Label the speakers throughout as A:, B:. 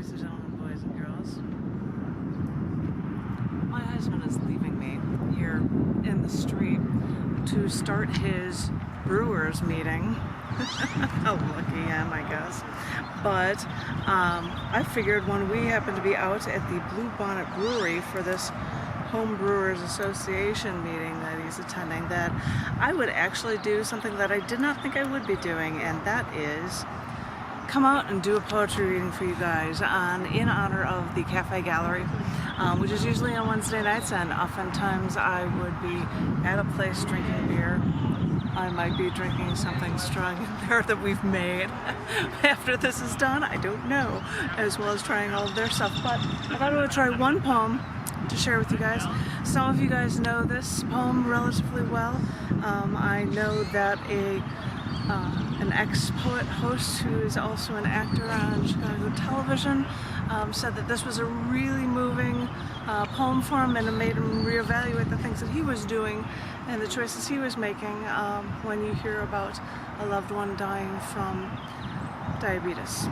A: Ladies and gentlemen, boys and girls, my husband is leaving me here in the street to start his brewers meeting. How lucky I am, I guess. But I figured when we happen to be out at the Bluebonnet brewery for this Homebrewers Association meeting that he's attending, that I would actually do something that I did not think I would be doing, and that is come out and do a poetry reading for you guys in honor of the Cafe Gallery, which is usually on Wednesday nights, and oftentimes I would be at a place drinking beer. I might be drinking something strong in there that we've made after this is done, I don't know, as well as trying all of their stuff. But I thought I would try one poem to share with you guys. Some of you guys know this poem relatively well. I know that an ex-poet host who is also an actor on Chicago television said that this was a really moving poem for him, and it made him reevaluate the things that he was doing and the choices he was making when you hear about a loved one dying from diabetes.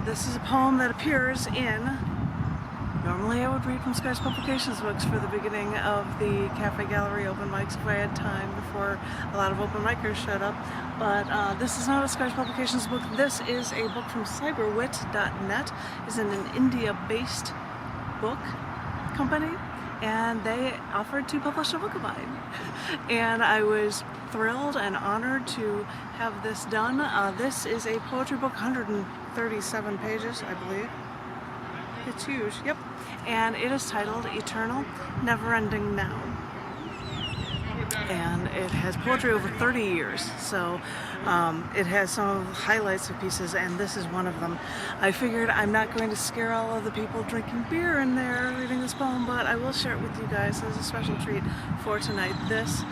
A: This is a poem that appears in, normally I would read from Skies Publications books for the beginning of the Cafe Gallery open mics if I had time before a lot of open micers showed up, but this is not a Skies Publications book. This is a book from cyberwit.net. It's an India-based book company, and they offered to publish a book of mine. And I was thrilled and honored to have this done. This is a poetry book, 137 pages, I believe. It's huge, yep. And it is titled Eternal Never-Ending Now. And it has poetry over 30 years, so it has some of the highlights of pieces, and this is one of them. I figured I'm not going to scare all of the people drinking beer in there reading this poem, but I will share it with you guys as a special treat for tonight. This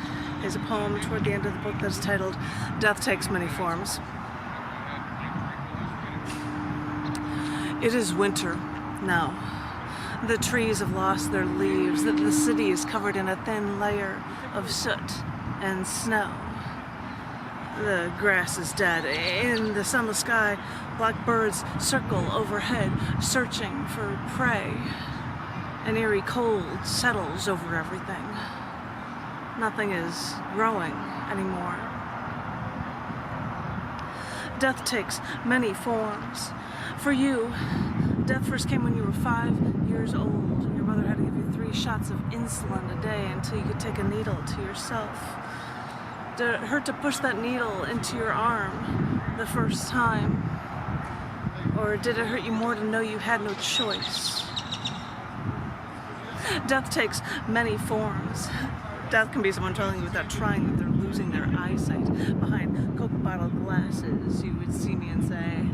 A: is a poem toward the end of the book that's titled Death Takes Many Forms. It is winter now. The trees have lost their leaves, that the city is covered in a thin layer of soot and snow. The grass is dead. In the sunless sky, black birds circle overhead, searching for prey. An eerie cold settles over everything. Nothing is growing anymore. Death takes many forms. For you, death first came when you were 5 years old. Your mother had to give you 3 shots of insulin a day until you could take a needle to yourself. Did it hurt to push that needle into your arm the first time? Or did it hurt you more to know you had no choice? Death takes many forms. Death can be someone telling you without trying that they're losing their eyesight. Behind Coke bottle glasses, you would see me and say,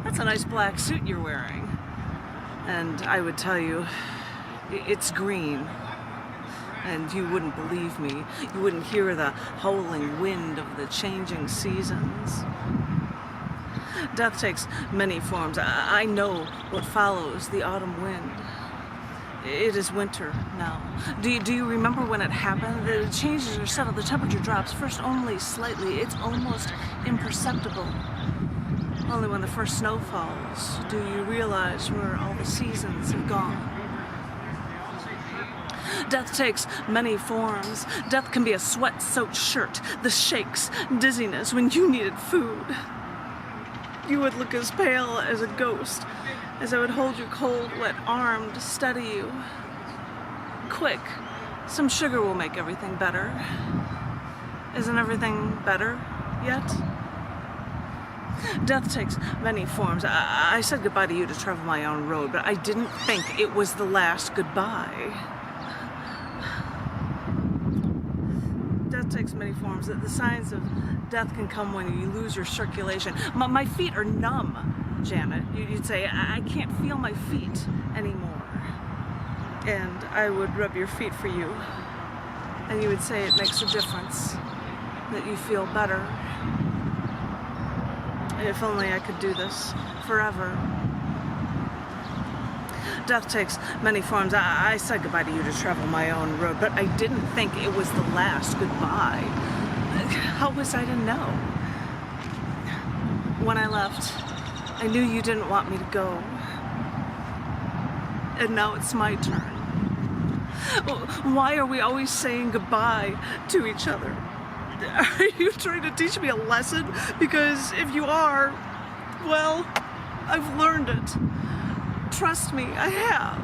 A: "That's a nice black suit you're wearing." And I would tell you, "It's green." And you wouldn't believe me. You wouldn't hear the howling wind of the changing seasons. Death takes many forms. I know what follows the autumn wind. It is winter now. Do you remember when it happened? The changes are subtle. The temperature drops, first only slightly. It's almost imperceptible. Only when the first snow falls do you realize where all the seasons have gone. Death takes many forms. Death can be a sweat-soaked shirt, the shakes, dizziness when you needed food. You would look as pale as a ghost as I would hold your cold, wet arm to steady you. Quick, some sugar will make everything better. Isn't everything better yet? Death takes many forms. I said goodbye to you to travel my own road, but I didn't think it was the last goodbye. Death takes many forms. The signs of death can come when you lose your circulation. My feet are numb, Janet. You'd say, "I can't feel my feet anymore." And I would rub your feet for you. And you would say it makes a difference, that you feel better. If only I could do this forever. Death takes many forms. I said goodbye to you to travel my own road, but I didn't think it was the last goodbye. How was I to know? When I left, I knew you didn't want me to go. and now it's my turn. Why are we always saying goodbye to each other? Are you trying to teach me a lesson? Because if you are, well, I've learned it. Trust me, I have.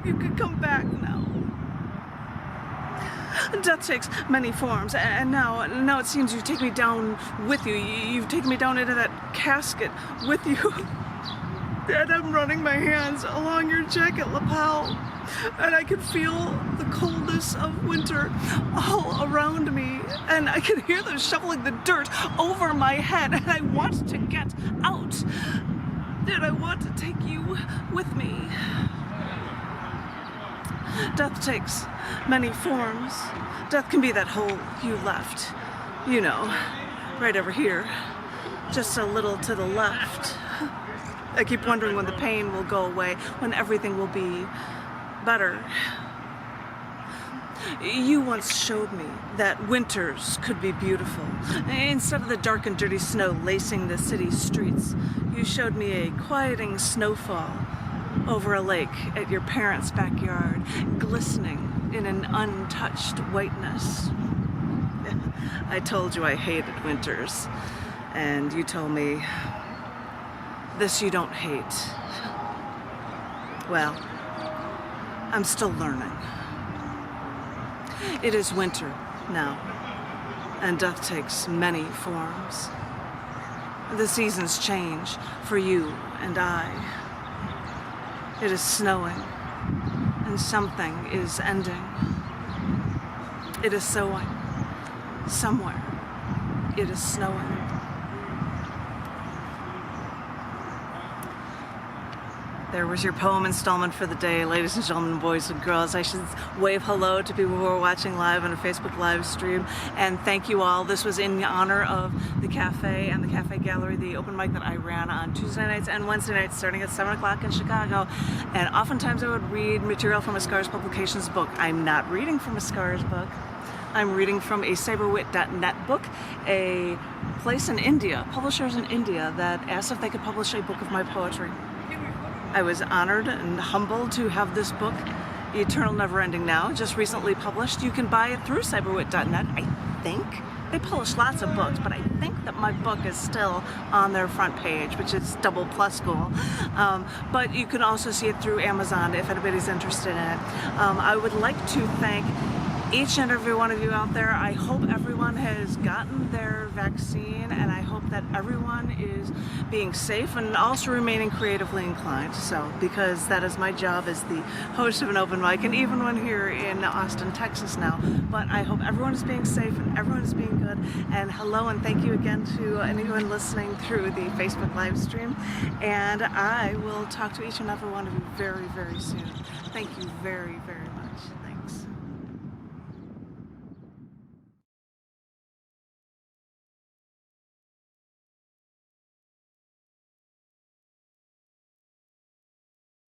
A: You can come back now. Death takes many forms, and now it seems you take me down with you. You've taken me down into that casket with you. And I'm running my hands along your jacket lapel, and I can feel the coldness of winter all around me, and I can hear them shoveling the dirt over my head, and I want to get out, and I want to take you with me. Death takes many forms. Death can be that hole you left, you know, right over here, just a little to the left. I keep wondering when the pain will go away, when everything will be better. You once showed me that winters could be beautiful. Instead of the dark and dirty snow lacing the city streets, you showed me a quieting snowfall over a lake at your parents' backyard, glistening in an untouched whiteness. I told you I hated winters, and you told me, this you don't hate. Well, I'm still learning. It is winter now, and death takes many forms. The seasons change for you and I. It is snowing, and something is ending. It is sowing. Somewhere, it is snowing. There was your poem installment for the day, ladies and gentlemen, boys and girls. I should wave hello to people who are watching live on a Facebook live stream, and thank you all. This was in honor of the cafe and the cafe gallery, the open mic that I ran on Tuesday nights and Wednesday nights starting at 7 o'clock in Chicago. And oftentimes I would read material from a Scars Publications book. I'm not reading from a Scars book. I'm reading from a cyberwit.net book, a place in India, publishers in India that asked if they could publish a book of my poetry. I was honored and humbled to have this book, Eternal Never-Ending Now, just recently published. You can buy it through cyberwit.net, I think. They publish lots of books, but I think that my book is still on their front page, which is double plus cool. But you can also see it through Amazon if anybody's interested in it. I would like to thank each and every one of you out there. I hope everyone has gotten their vaccine, and I hope that everyone is being safe and also remaining creatively inclined. So, because that is my job as the host of an open mic, and even when here in Austin, Texas now. But I hope everyone is being safe and everyone is being good. And hello and thank you again to anyone listening through the Facebook live stream. And I will talk to each and every one of you very, very soon. Thank you very, very much.